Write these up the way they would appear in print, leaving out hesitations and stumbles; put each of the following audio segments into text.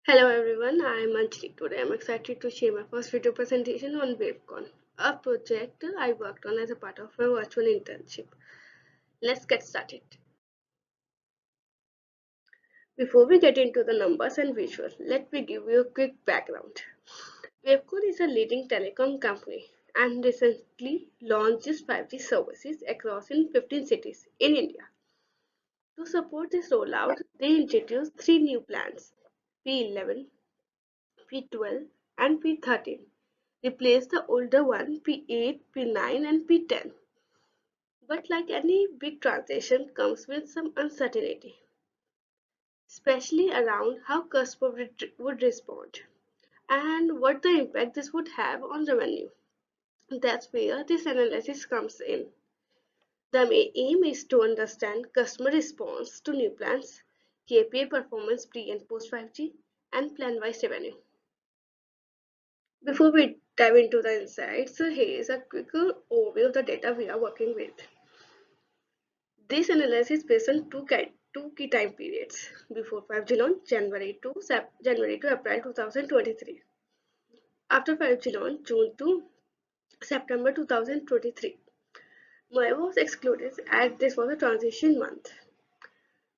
Hello everyone, I am Anjali. Today I am excited to share my first video presentation on Wavecon, a project I worked on as a part of my virtual internship. Let's get started. Before we get into the numbers and visuals, let me give you a quick background. Wavecon is a leading telecom company and recently launched its 5G services across in 15 cities in India. To support this rollout, they introduced three new plans: P11, P12 and P13 replace the older one P8, P9 and P10. But like any big transition comes with some uncertainty, especially around how customers would respond and what the impact this would have on revenue. That's where this analysis comes in. The main aim is to understand customer response to new plans, KPI performance pre and post 5G, and plan-wise revenue. Before we dive into the insights, here is a quick overview of the data we are working with. This analysis is based on two key time periods before 5G launch, January to April 2023. After 5G launch, June to September 2023. Mumbai was excluded as this was a transition month.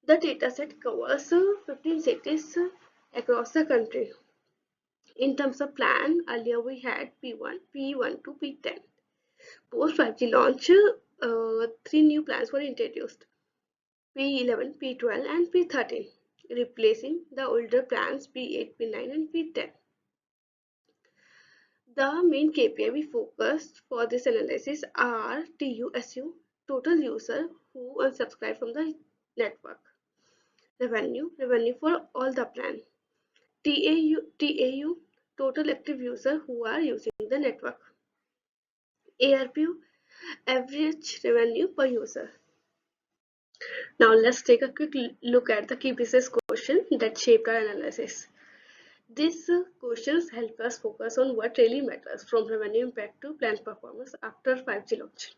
The dataset covers 15 cities across the country. In terms of plan, earlier we had P1, P1 to P10. Post 5G launch, three new plans were introduced: P11, P12 and P13, replacing the older plans P8, P9 and P10. The main KPI we focused for this analysis are TUSU, total user who unsubscribe from the network; revenue for all the plan; TAU, total active user who are using the network; ARPU, average revenue per user. Now let's take a quick look at the key business questions that shaped our analysis. These questions help us focus on what really matters, from revenue impact to plan performance after 5G launch.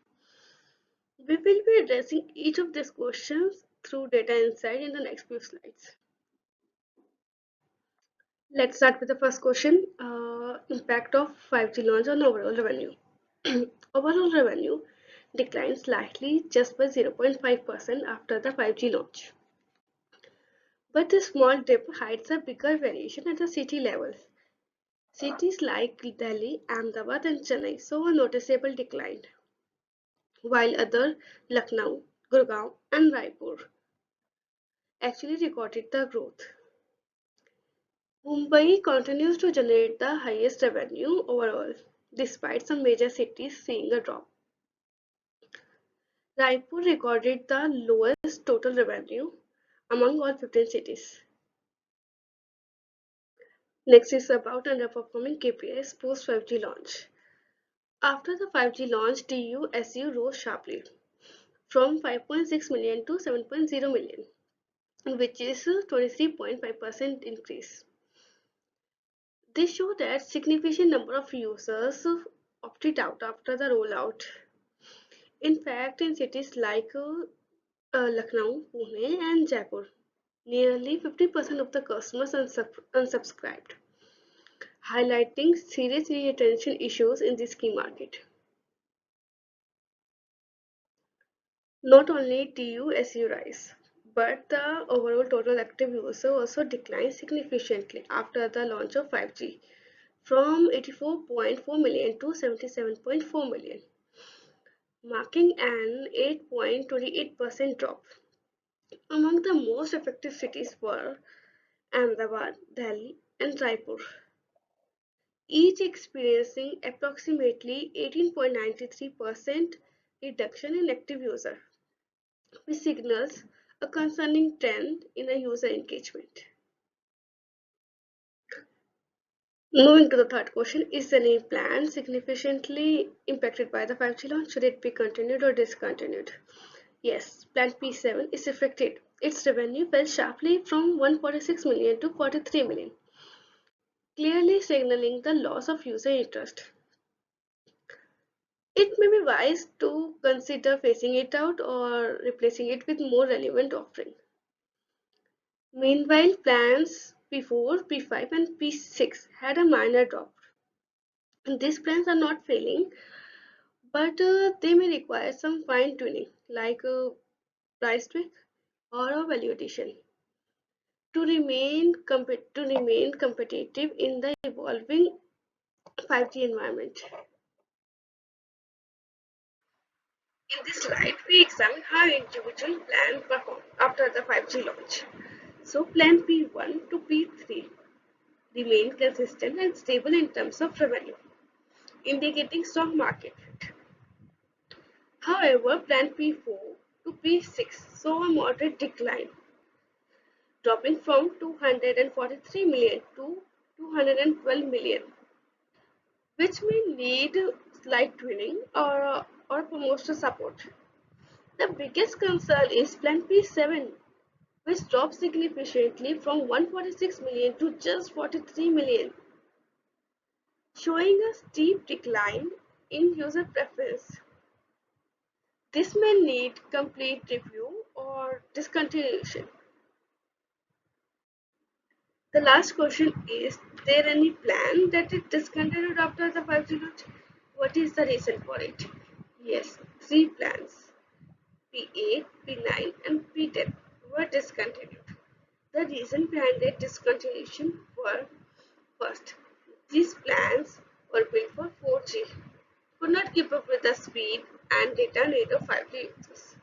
We will be addressing each of these questions through data insight in the next few slides. Let's start with the first question, impact of 5G launch on overall revenue. Overall revenue declined slightly just by 0.5% after the 5G launch. But this small dip hides a bigger variation at the city level. Cities like Delhi, Ahmedabad and Chennai saw a noticeable decline, while other Lucknow, Gurgaon and Raipur actually recorded the growth. Mumbai continues to generate the highest revenue overall, despite some major cities seeing a drop. Raipur recorded the lowest total revenue among all 15 cities. Next is about underperforming KPIs post 5G launch. After the 5G launch, TUSU rose sharply from 5.6 million to 7.0 million, which is a 23.5% increase. This shows that significant number of users opted out after the rollout. In fact, in cities like Lucknow, Pune and Jaipur, nearly 50% of the customers unsubscribed, highlighting serious retention issues in this key market. Not only TUSU rise, but the overall total active user also declined significantly after the launch of 5G, from 84.4 million to 77.4 million, marking an 8.28% drop. Among the most affected cities were Ahmedabad, Delhi, and Raipur, each experiencing approximately 18.93% reduction in active user, which signals a concerning trend in a user engagement. Moving to the third question, is any plan significantly impacted by the 5G launch? Should it be continued or discontinued? Yes, plan P7 is affected. Its revenue fell sharply from 146 million to 43 million, clearly signaling the loss of user interest. It may be wise to consider phasing it out or replacing it with more relevant offering. Meanwhile, plans P4, P5, and P6 had a minor drop. These plans are not failing, but they may require some fine tuning, like a price tweak or a value addition, to remain competitive in the evolving 5G environment. In this slide, we examine how individual plans perform after the 5G launch. So plan P1 to P3 remain consistent and stable in terms of revenue, indicating strong market fit. However, plan P4 to P6 saw a moderate decline, dropping from 243 million to 212 million, which may need slight tuning or promotional support. The biggest concern is plan P7, which dropped significantly from 146 million to just 43 million, showing a steep decline in user preference. This may need complete review or discontinuation. The last question is there any plan that is discontinued after the 5G launch? What is the reason for it? Yes, three plans P8, P9, and P10 were discontinued. The reason behind their discontinuation were first, these plans were built for 4G, could not keep up with the speed and data need of 5G users.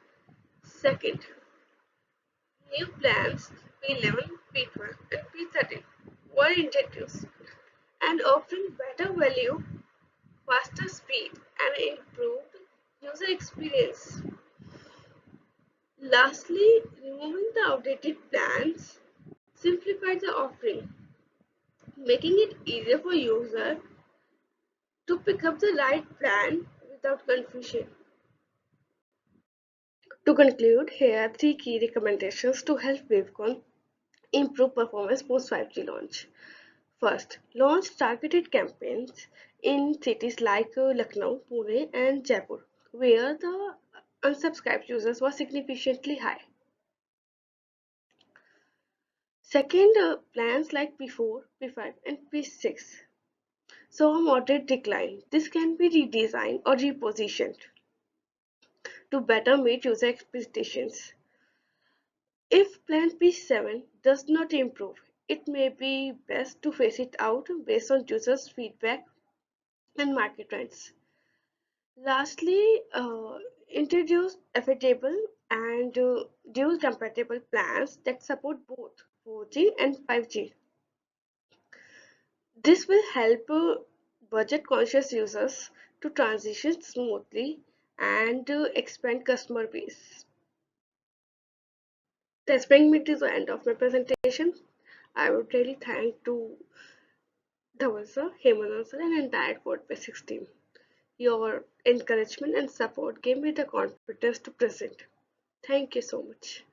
Second, new plans P11, P12, and P13 were introduced and offering better value, faster speed, and improved user experience. Lastly, removing the outdated plans simplified the offering, making it easier for users to pick up the right plan without confusion. To conclude, here are three key recommendations to help Wavecon improve performance post 5G launch. First, launch targeted campaigns in cities like Lucknow, Pune, and Jaipur, where the unsubscribed users were significantly high. Second, plans like P4, P5, and P6 saw a moderate decline. This can be redesigned or repositioned to better meet user expectations. If plan P7 does not improve, it may be best to phase it out based on users' feedback and market trends. Lastly, introduce affordable and dual compatible plans that support both 4G and 5G. This will help budget conscious users to transition smoothly and expand customer base. This brings me to the end of my presentation. I would really thank to Dhawan sir, Hemant sir, and entire Code Basics team. Your encouragement and support gave me the confidence to present. Thank you so much.